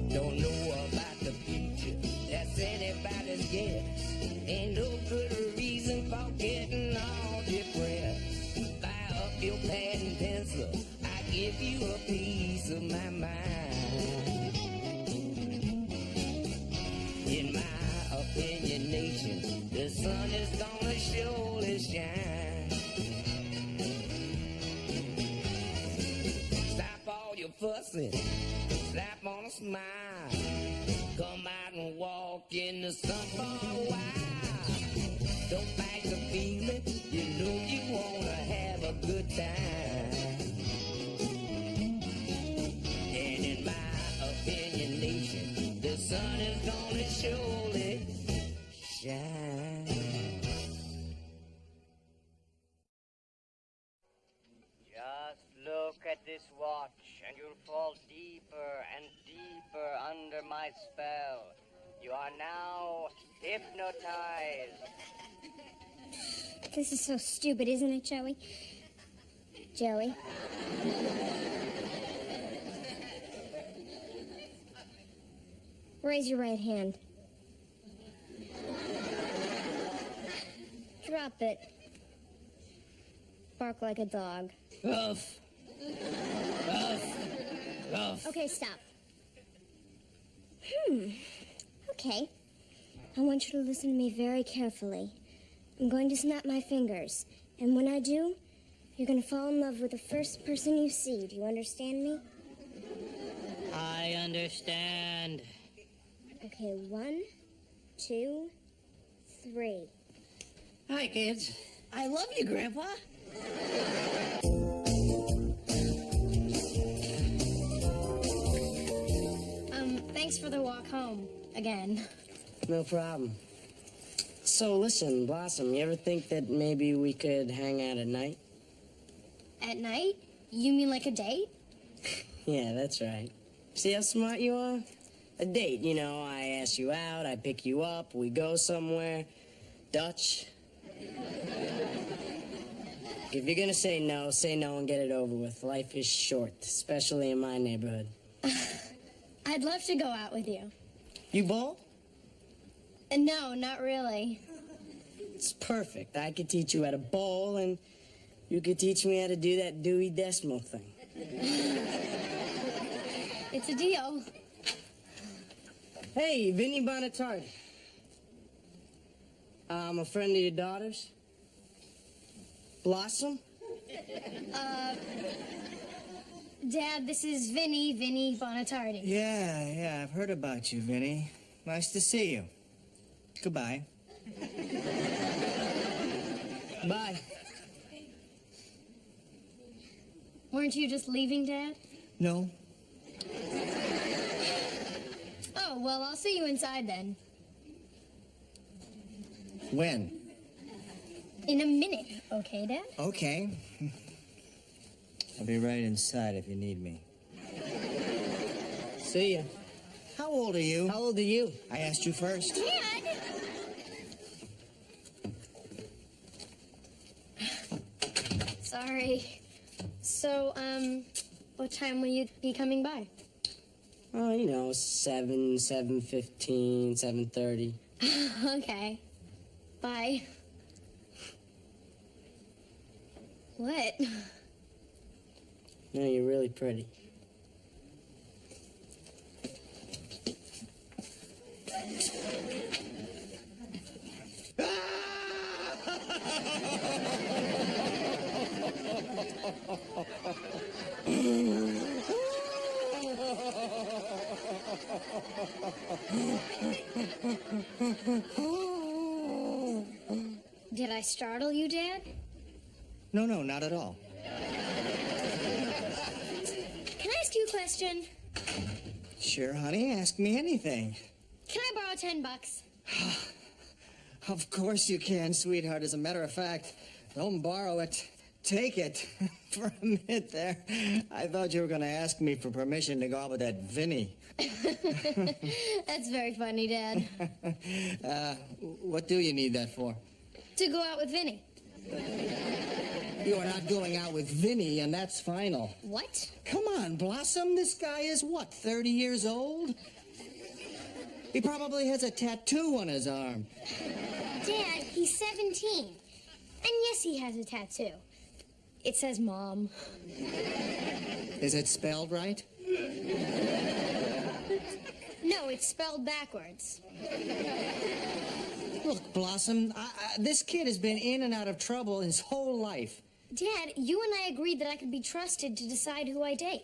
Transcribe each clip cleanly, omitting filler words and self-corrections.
Don't know about the future, that's anybody's guess. Ain't no good reason for getting all depressed. Fire up your pad and pencil, I give you a piece of my mind. In my opinion, nation, the sun is gonna surely shine. Stop all your fussing, slap on a smile. Come out and walk in the sun for a while. Don't fight the feeling, you know you wanna have a good time. And in my opinion, nation, the sun is gonna surely shine. Just look at this watch, and you'll fall deeper and deeper under my spell. You are now hypnotized. This is so stupid, isn't it, Joey? Joey? Raise your right hand. Drop it. Bark like a dog. Ruff. Ruff. Ruff. Okay, stop. Okay. I want you to listen to me very carefully. I'm going to snap my fingers. And when I do, you're going to fall in love with the first person you see. Do you understand me? I understand. Okay, 1, 2, 3. Hi, kids. I love you, Grandpa. Thanks for the walk home, again. No problem. So listen, Blossom, you ever think that maybe we could hang out at night? At night? You mean like a date? Yeah, that's right. See how smart you are? A date, you know, I ask you out, I pick you up, we go somewhere. Dutch. If you're gonna say no and get it over with. Life is short, especially in my neighborhood. I'd love to go out with you. You bowl? No, not really. It's perfect. I could teach you how to bowl, and you could teach me how to do that Dewey Decimal thing. It's a deal. Hey, Vinny Bonatardi. I'm a friend of your daughter's. Blossom? Dad, this is Vinny Bonatardi. Yeah, I've heard about you, Vinny. Nice to see you. Goodbye. Bye. Weren't you just leaving, Dad? No. Oh, well, I'll see you inside then. When? In a minute, okay, Dad? Okay. I'll be right inside if you need me. See ya. How old are you? How old are you? I asked you first. Dad! Sorry. So, what time will you be coming by? Oh, you know, 7:15, 7:30. Okay. Bye. What? No, you're really pretty. Did I startle you, Dad? No, not at all. Can I ask you a question? Sure, honey, ask me anything. Can I borrow $10? Of course you can, sweetheart. As a matter of fact, don't borrow it. Take it. For a minute there, I thought you were going to ask me for permission to go out with that Vinny. That's very funny, Dad. What do you need that for? To go out with Vinny. You are not going out with Vinny, and that's final. What? Come on, Blossom. This guy is, what, 30 years old? He probably has a tattoo on his arm. Dad, he's 17. And yes, he has a tattoo. It says Mom. Is it spelled right? No, it's spelled backwards. Look, Blossom, this kid has been in and out of trouble his whole life. Dad, you and I agreed that I could be trusted to decide who I date.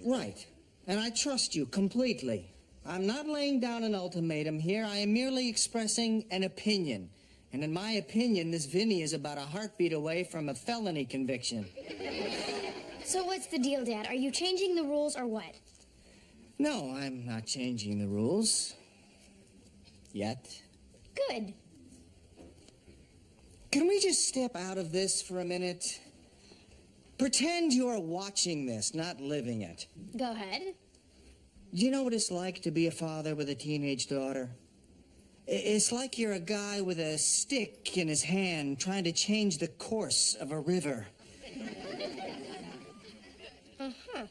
Right. And I trust you completely. I'm not laying down an ultimatum here. I am merely expressing an opinion. And in my opinion, this Vinny is about a heartbeat away from a felony conviction. So what's the deal, Dad? Are you changing the rules or what? No, I'm not changing the rules. Yet. Good. Can we just step out of this for a minute? Pretend you're watching this, not living it. Go ahead. Do you know what it's like to be a father with a teenage daughter? It's like you're a guy with a stick in his hand trying to change the course of a river. Uh-huh.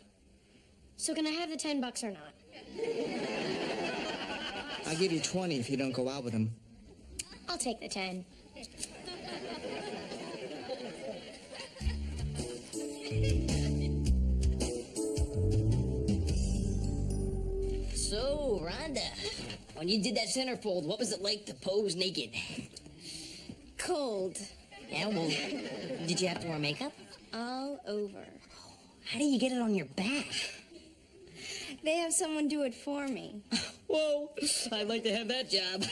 So can I have the $10 or not? I'll give you 20 if you don't go out with him. I'll take the 10. So, Rhonda, when you did that centerfold, what was it like to pose naked? Cold. Yeah, well, did you have to wear makeup? All over. How do you get it on your back? They have someone do it for me. Whoa, I'd like to have that job.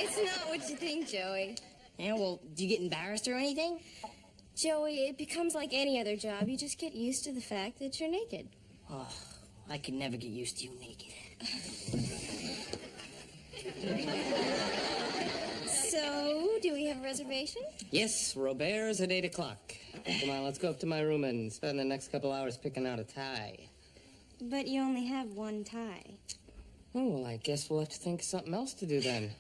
It's not what you think, Joey. Yeah, well, do you get embarrassed or anything? Joey, it becomes like any other job. You just get used to the fact that you're naked. Oh, I could never get used to you naked. So, do we have a reservation? Yes, Robert's at 8 o'clock. Come on, let's go up to my room and spend the next couple hours picking out a tie. But you only have one tie. Oh, well, I guess we'll have to think of something else to do then.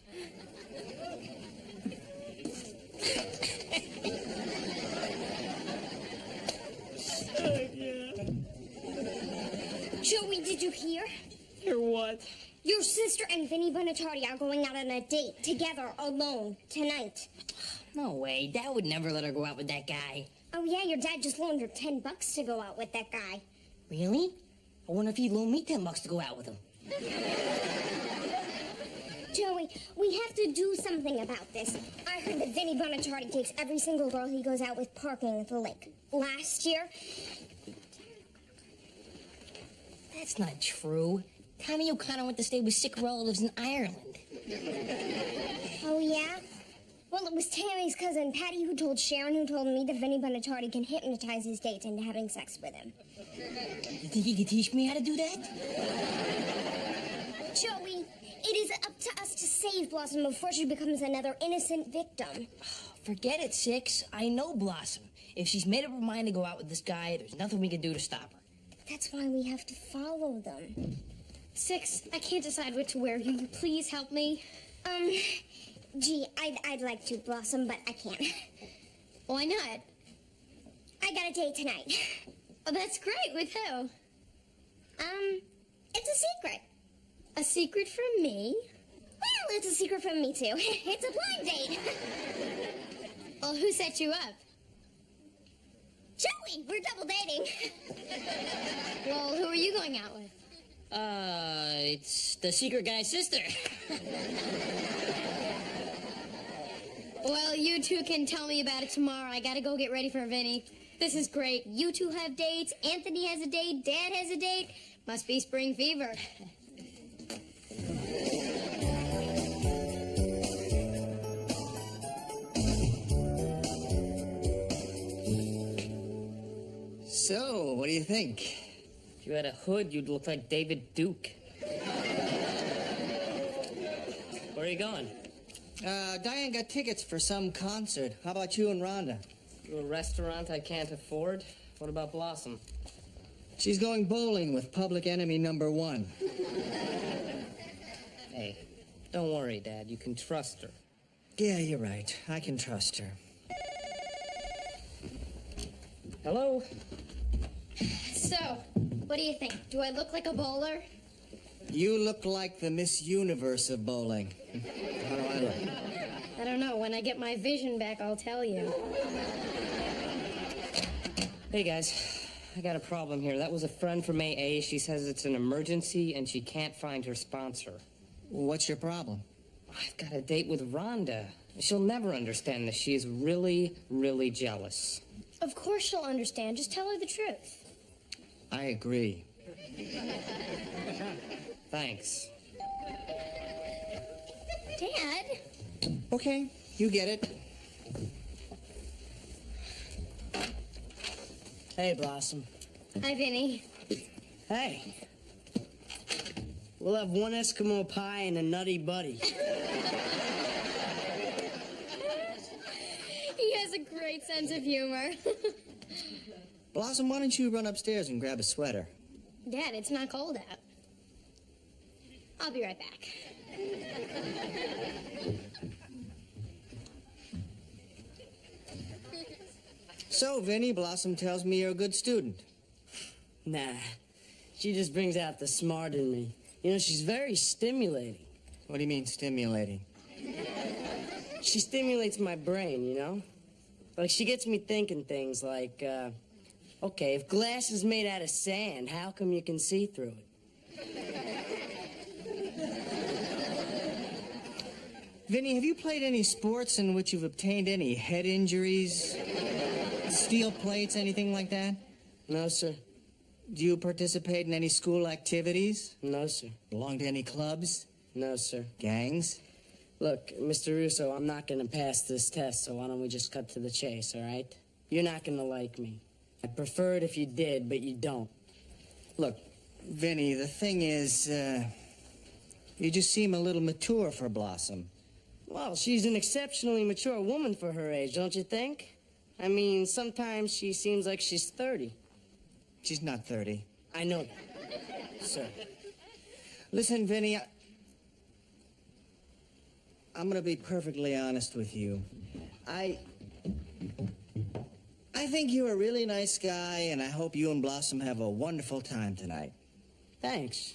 Joey, did you hear? Hear what? Your sister and Vinny Bonacciardi are going out on a date together, alone, tonight. No way, Dad would never let her go out with that guy. Oh, yeah, your dad just loaned her $10 to go out with that guy. Really? I wonder if he'd loan me $10 to go out with him. Joey, we have to do something about this. I heard that Vinny Bonacciardi takes every single girl he goes out with parking at the lake. Last year... That's not true. Tommy O'Connor went to stay with sick relatives in Ireland. Oh, yeah? Well, it was Tammy's cousin Patty who told Sharon who told me that Vinny Bonacciardi can hypnotize his dates into having sex with him. You think you could teach me how to do that? Joey, it is up to us to save Blossom before she becomes another innocent victim. Forget it, Six. I know Blossom. If she's made up her mind to go out with this guy, there's nothing we can do to stop her. That's why we have to follow them. Six, I can't decide what to wear. Will you please help me? Gee, I'd like to, Blossom, but I can't. Why not? I got a date tonight. Oh, that's great. With who? It's a secret. A secret from me? Well, it's a secret from me, too. It's a blind date. Well, who set you up? Joey, we're double dating. Well, who are you going out with? It's the secret guy's sister. Well, you two can tell me about it tomorrow. I gotta go get ready for Vinny. This is great. You two have dates. Anthony has a date. Dad has a date. Must be spring fever. So, what do you think? If you had a hood, you'd look like David Duke. Where are you going? Diane got tickets for some concert. How about you and Rhonda? To a restaurant I can't afford? What about Blossom? She's going bowling with public enemy number 1. Hey, don't worry, Dad. You can trust her. Yeah, you're right. I can trust her. Hello? So, what do you think? Do I look like a bowler? You look like the Miss Universe of bowling. How do I look? I don't know. When I get my vision back, I'll tell you. Hey, guys. I got a problem here. That was a friend from AA. She says it's an emergency and she can't find her sponsor. What's your problem? I've got a date with Rhonda. She'll never understand this. She is really, really jealous. Of course she'll understand. Just tell her the truth. I agree. Thanks. Dad? Okay, you get it. Hey, Blossom. Hi, Vinny. Hey. We'll have one Eskimo pie and a nutty buddy. He has a great sense of humor. Blossom, why don't you run upstairs and grab a sweater? Dad, it's not cold out. I'll be right back. So, Vinny, Blossom tells me you're a good student. Nah, she just brings out the smart in me. You know, she's very stimulating. What do you mean, stimulating? She stimulates my brain, you know? Like, she gets me thinking things like, okay, if glass is made out of sand, how come you can see through it? Vinny, have you played any sports in which you've obtained any head injuries? Steel plates, anything like that? No, sir. Do you participate in any school activities? No, sir. Belong to any clubs? No, sir. Gangs? Look, Mr. Russo, I'm not gonna pass this test, so why don't we just cut to the chase, all right? You're not gonna like me. I'd prefer it if you did, but you don't. Look, Vinny, the thing is, you just seem a little mature for Blossom. Well, she's an exceptionally mature woman for her age, don't you think? I mean, sometimes she seems like she's 30. She's not 30. I know that, sir. Listen, Vinny, I'm gonna be perfectly honest with you. I think you're a really nice guy, and I hope you and Blossom have a wonderful time tonight. Thanks.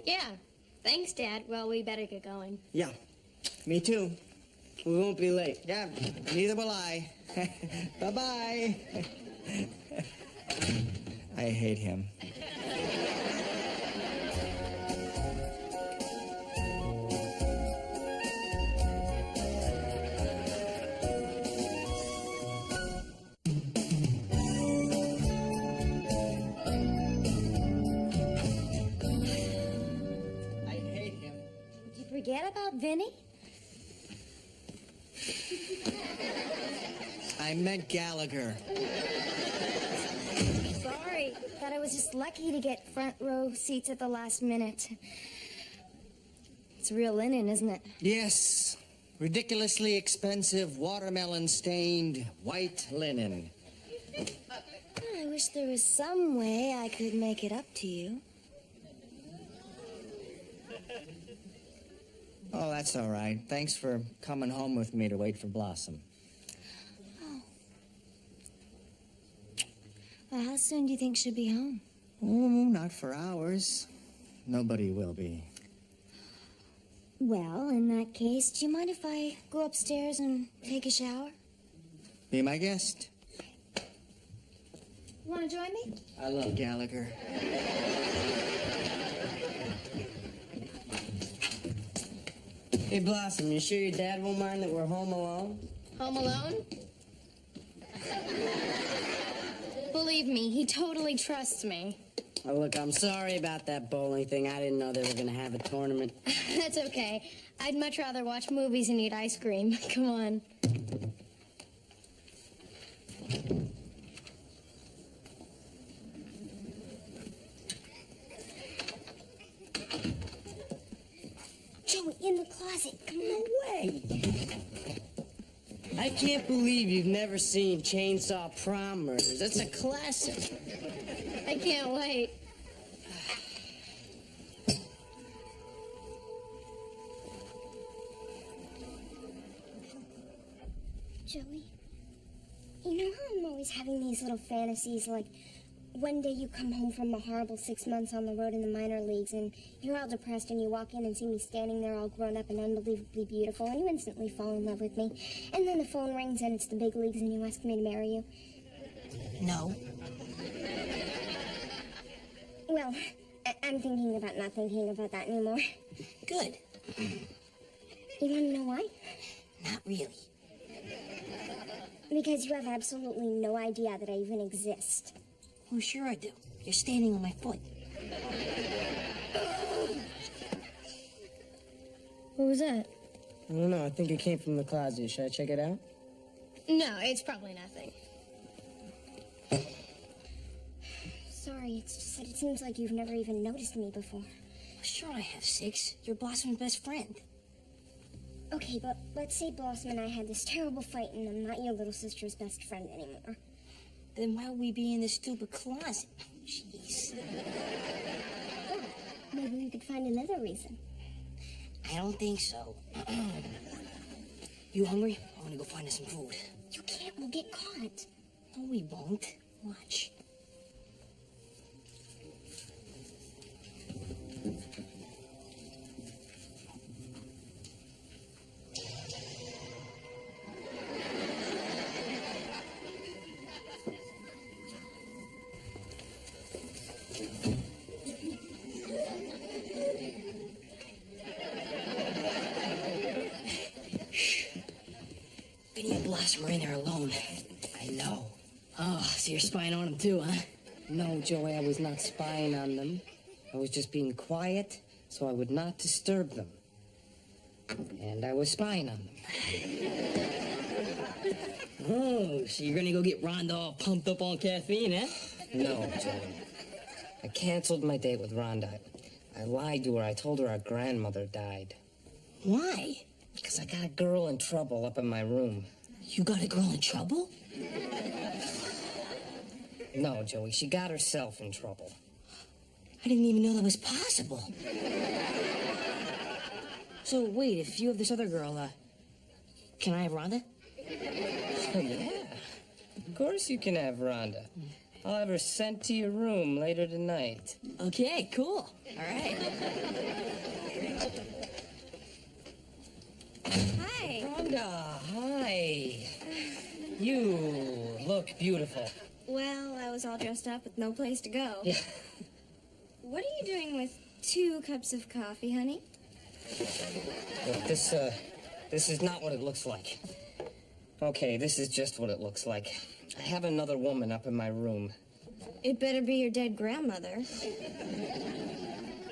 Yeah. Thanks, Dad. Well, we better get going. Yeah, me too. We won't be late. Yeah, neither will I. Bye-bye. I hate him. Did you forget about Vinny? I meant Gallagher. Sorry. Thought I was just lucky to get front row seats at the last minute. It's real linen, isn't it? Yes, ridiculously expensive, watermelon-stained, white linen. I wish there was some way I could make it up to you. Oh, that's all right. Thanks for coming home with me to wait for Blossom. Well, how soon do you think she'll be home? Oh, not for hours. Nobody will be. Well, in that case, do you mind if I go upstairs and take a shower? Be my guest. Want to join me? I love Gallagher. Hey, Blossom, you sure your dad won't mind that we're home alone? Home alone? Believe me, he totally trusts me. Oh, look, I'm sorry about that bowling thing. I didn't know they were going to have a tournament. That's okay. I'd much rather watch movies and eat ice cream. Come on. Joey, in the closet. Come on. No way. I can't believe you've never seen Chainsaw Prom Murders. That's a classic. I can't wait. Joey, you know how I'm always having these little fantasies, like one day you come home from a horrible 6 months on the road in the minor leagues, and you're all depressed, and you walk in and see me standing there all grown up and unbelievably beautiful, and you instantly fall in love with me. And then the phone rings, and it's the big leagues, and you ask me to marry you. No. Well, I'm thinking about not thinking about that anymore. Good. You want to know why? Not really. Because you have absolutely no idea that I even exist. Well, sure I do. You're standing on my foot. What was that? I don't know. I think it came from the closet. Should I check it out? No, it's probably nothing. Sorry, it's just that it seems like you've never even noticed me before. Well, sure I have, Six. You're Blossom's best friend. Okay, but let's say Blossom and I had this terrible fight and I'm not your little sister's best friend anymore. Then why would we be in this stupid closet? Jeez. Maybe we could find another reason. I don't think so. You hungry? I want to go find us some food. You can't, we'll get caught. No, we won't. Watch. Vinny and Blossom are in there alone. I know. Oh, so you're spying on them too, huh? No, Joey, I was not spying on them. I was just being quiet so I would not disturb them. And I was spying on them. Oh, so you're gonna go get Rhonda all pumped up on caffeine, eh? No, Joey. I canceled my date with Rhonda. I lied to her. I told her our grandmother died. Why? Because I got a girl in trouble up in my room. You got a girl in trouble? No, Joey, she got herself in trouble. I didn't even know that was possible. So wait, if you have this other girl, can I have Rhonda? Oh, yeah. Of course you can have Rhonda. I'll have her sent to your room later tonight. Okay, cool. All right. Hi. Rhonda, hi. You look beautiful. Well, I was all dressed up with no place to go. Yeah. What are you doing with 2 cups of coffee, honey? Look, this is not what it looks like. Okay, this is just what it looks like. I have another woman up in my room. It better be your dead grandmother.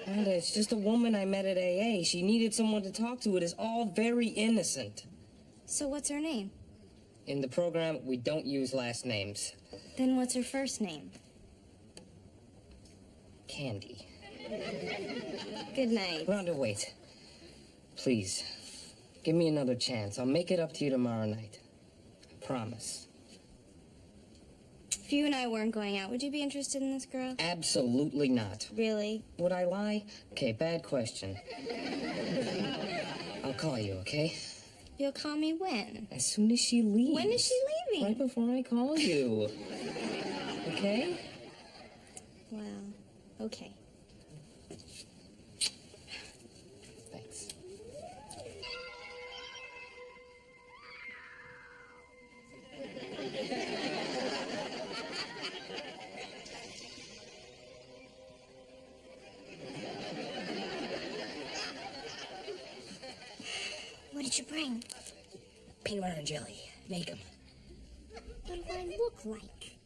Rhonda, it's just a woman I met at AA. She needed someone to talk to. It is all very innocent. So what's her name? In the program, we don't use last names. Then what's her first name? Candy. Good night. Rhonda, wait. Please, give me another chance. I'll make it up to you tomorrow night. I promise. If you and I weren't going out, would you be interested in this girl? Absolutely not. Really? Would I lie? Okay, bad question. I'll call you, okay? You'll call me when? As soon as she leaves. When is she leaving? Right before I call you. Okay? Well, okay. Thanks. What did you bring? Peanut butter and jelly. Make them. What do I look like?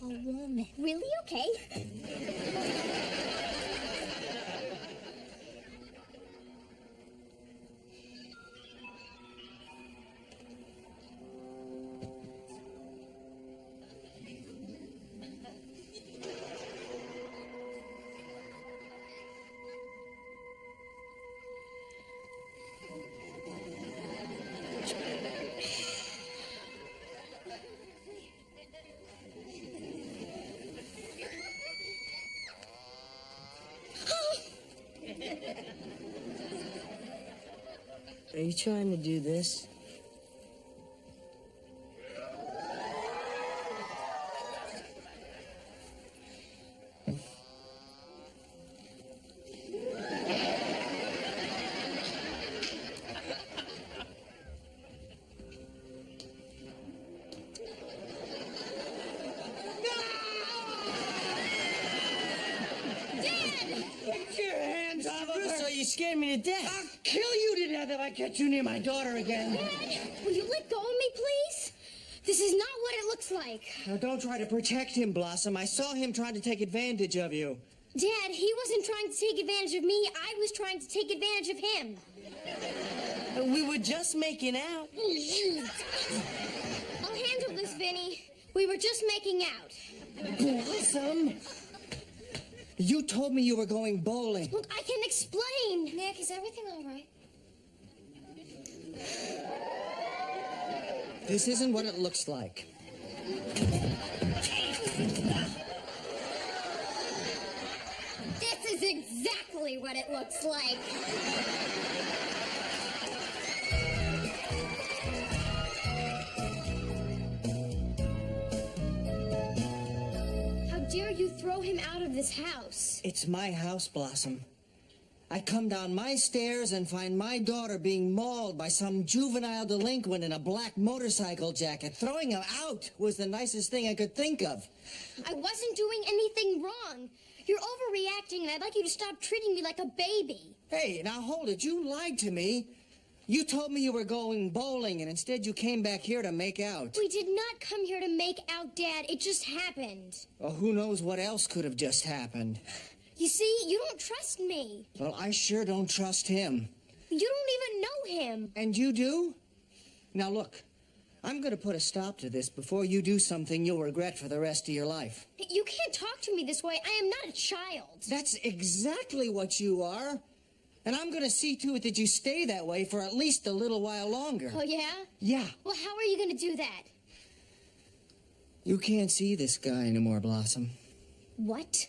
A woman. Really? Okay. Are you trying to do this? scared me to death. I'll kill you to death if I get you near my daughter again. Dad, will you let go of me, please? This is not what it looks like. Now, don't try to protect him, Blossom. I saw him trying to take advantage of you. Dad, he wasn't trying to take advantage of me. I was trying to take advantage of him. We were just making out. I'll handle this, Vinny. We were just making out. Blossom! You told me you were going bowling. Look, I can explain. Nick, is everything all right? This isn't what it looks like. This is exactly what it looks like. How dare you throw him out of this house? It's my house, Blossom. I come down my stairs and find my daughter being mauled by some juvenile delinquent in a black motorcycle jacket. Throwing him out was the nicest thing I could think of. I wasn't doing anything wrong. You're overreacting, and I'd like you to stop treating me like a baby. Hey, now hold it. You lied to me. You told me you were going bowling, and instead you came back here to make out. We did not come here to make out, Dad. It just happened. Well, who knows what else could have just happened. You see, you don't trust me. Well, I sure don't trust him. You don't even know him. And you do? Now look, I'm going to put a stop to this before you do something you'll regret for the rest of your life. You can't talk to me this way. I am not a child. That's exactly what you are. And I'm going to see to it that you stay that way for at least a little while longer. Oh, yeah? Yeah. Well, how are you going to do that? You can't see this guy anymore, Blossom. What?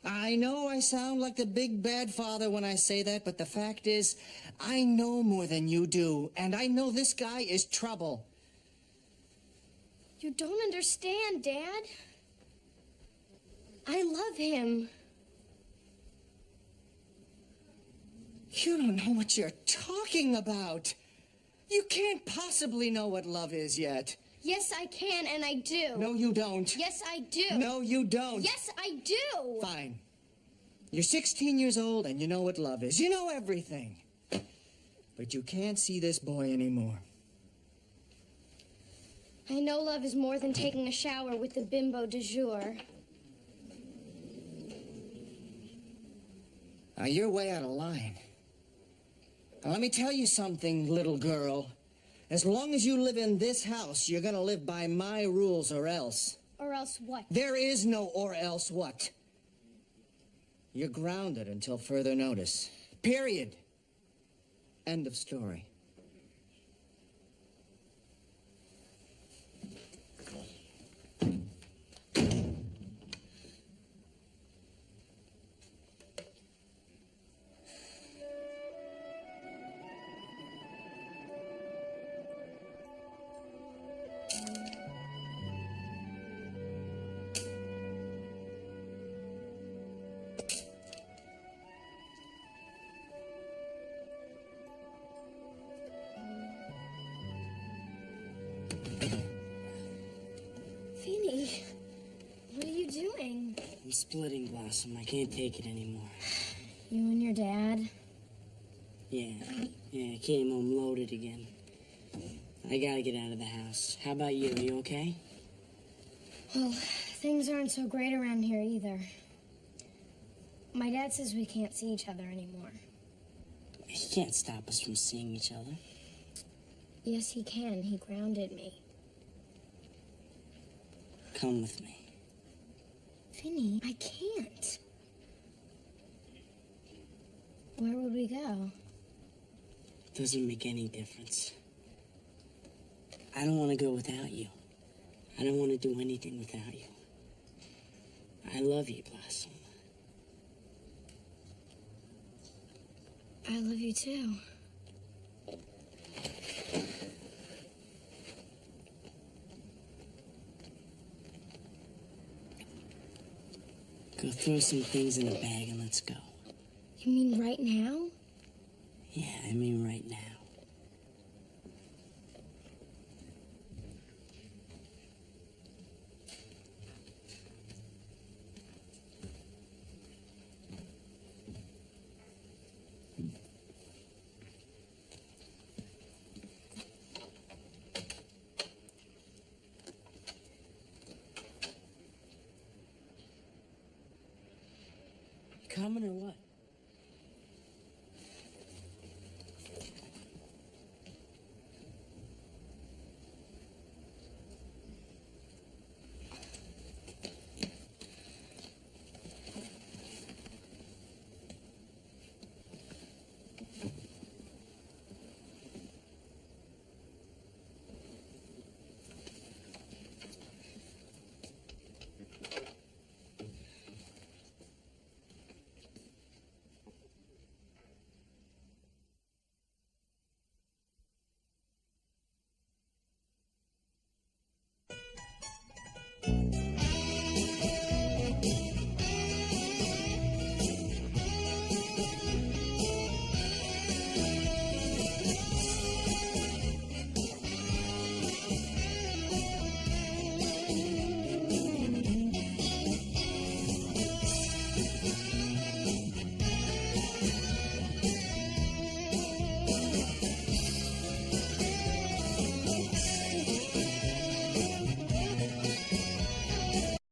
I know I sound like the big bad father when I say that, but the fact is, I know more than you do, and I know this guy is trouble. You don't understand, Dad. I love him. You don't know what you're talking about. You can't possibly know what love is yet. Yes, I can, and I do. No, you don't. Yes, I do. No, you don't. Yes, I do. Fine. You're 16 years old and you know what love is. You know everything. But you can't see this boy anymore. I know love is more than taking a shower with the bimbo du jour. Now, you're way out of line. Now, let me tell you something, little girl. As long as you live in this house, you're gonna live by my rules or else. Or else what? There is no or else what. You're grounded until further notice. Period. End of story. Vinny, what are you doing? I'm splitting, Blossom. I can't take it anymore. You and your dad? Yeah, I came home loaded again. I gotta get out of the house. How about you? Are you okay? Well, things aren't so great around here either. My dad says we can't see each other anymore. He can't stop us from seeing each other. Yes, he can. He grounded me. Come with me. Vinny, I can't. Where would we go? Doesn't make any difference. I don't want to go without you. I don't want to do anything without you. I love you, Blossom. I love you too. Go throw some things in a bag and let's go. You mean right now? Yeah, I mean right now. coming or what?